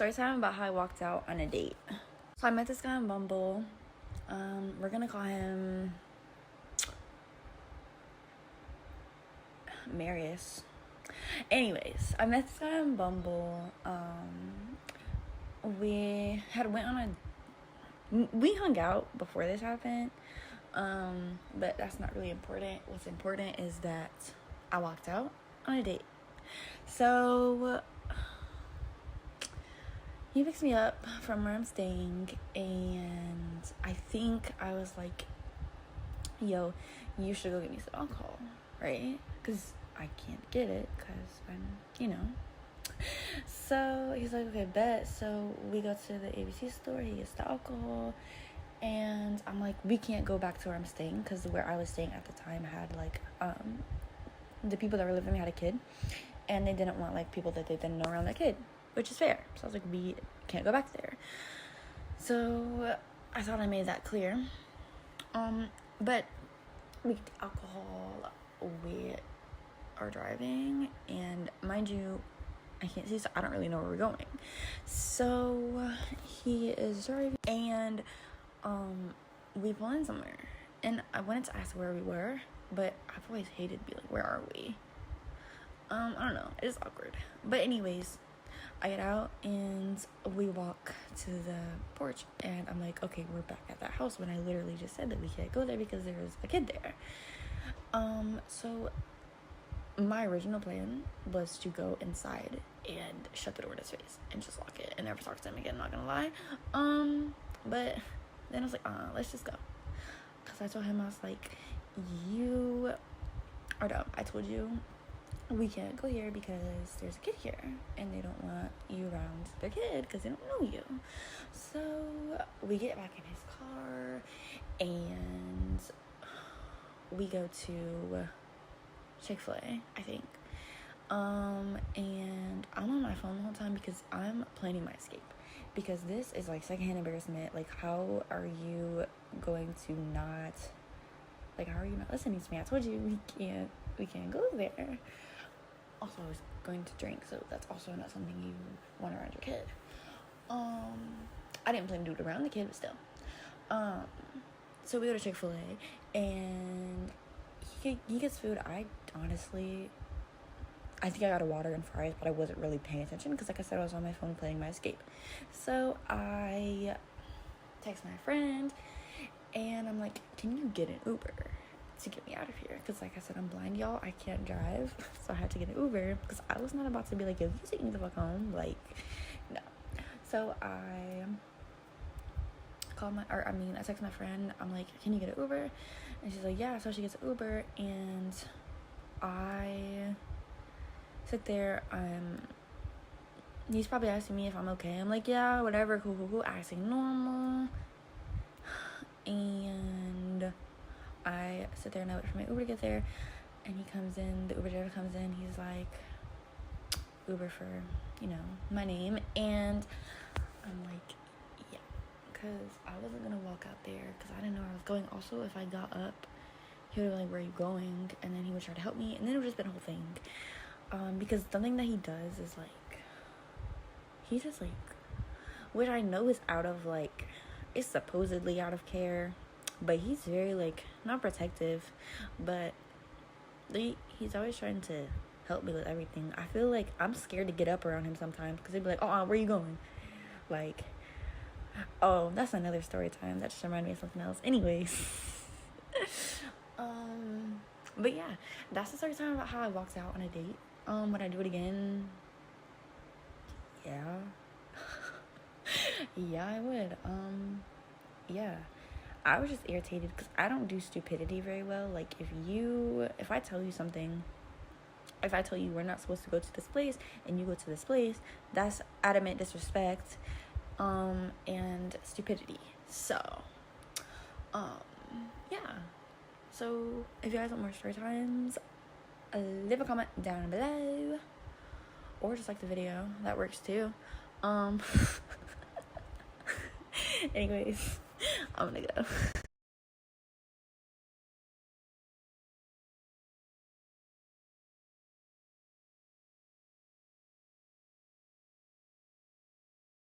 story time about how I walked out on a date. So I met this guy on Bumble. We're gonna call him Marius. Anyways, I met this guy on Bumble. We hung out before this happened. But that's not really important. What's important is that I walked out on a date. So he picks me up from where I'm staying, and I think I was like, yo, you should go get me some alcohol, right? Because I can't get it because I'm, So he's like, okay, bet. So we go to the ABC store, he gets the alcohol, and I'm like, we can't go back to where I'm staying because where I was staying at the time had like, the people that were living there had a kid, and they didn't want like people that they didn't know around their kid, which is fair. So I was like, we can't go back there. So I thought I made that clear. But we get the alcohol, we are driving, and mind you, I can't see, so I don't really know where we're going. So he is driving, and we pull in somewhere, and I wanted to ask where we were, but I've always hated to be like, where are we? I don't know, it is awkward. But anyways, I get out and we walk to the porch, and I'm like, okay, we're back at that house when I literally just said that we can't go there because there was a kid there. So my original plan was to go inside and shut the door in his face and just lock it and never talk to him again, not gonna lie. But then I was like, let's just go. Because I told him, I was like, you are dumb. I told you we can't go here because there's a kid here and they don't want you around their kid because they don't know you. So we get back in his car and we go to Chick-fil-A, I think. And I'm on my phone the whole time because I'm planning my escape, because this is like secondhand embarrassment. Like, how are you going to not, like, how are you not listening to me? I told you we can't go there. Also, I was going to drink, so that's also not something you want around your kid. I didn't plan to do it around the kid, but still. So we go to Chick-fil-A, and he gets food. I think I got a water and fries, but I wasn't really paying attention because, like I said, I was on my phone planning my escape. So I text my friend, and I'm like, can you get an Uber to get me out of here? Because, like I said, I'm blind, y'all. I can't drive, so I had to get an Uber because I was not about to be like, yo, you take me the fuck home. Like, no. So I I text my friend. I'm like, can you get an Uber? And she's like, yeah. So she gets an Uber, and I sit there. He's probably asking me if I'm okay. I'm like, yeah, whatever, cool, acting normal. And I sit there and I wait for my Uber to get there, and he comes in. The Uber driver comes in. He's like, Uber for, my name, and I'm like, yeah, because I wasn't gonna walk out there because I didn't know where I was going. Also, if I got up, he would be like, where are you going? And then he would try to help me, and then it would just been a whole thing. Because something that he does is like, he just like, which I know is out of like, it's supposedly out of care, but he's very like, not protective, but he's always trying to help me with everything. I feel like I'm scared to get up around him sometimes because he'd be like, oh, where you going? Like, oh, that's another story time. That just reminded me of something else. Anyways. But yeah, that's the story time about how I walked out on a date. Would I do it again? Yeah. Yeah, I would. Yeah. I was just irritated because I don't do stupidity very well. Like, if I tell you something, if I tell you we're not supposed to go to this place and you go to this place, that's adamant disrespect, and stupidity. So, yeah. So, if you guys want more story times, leave a comment down below, or just like the video. That works too. Anyways, I'm gonna go.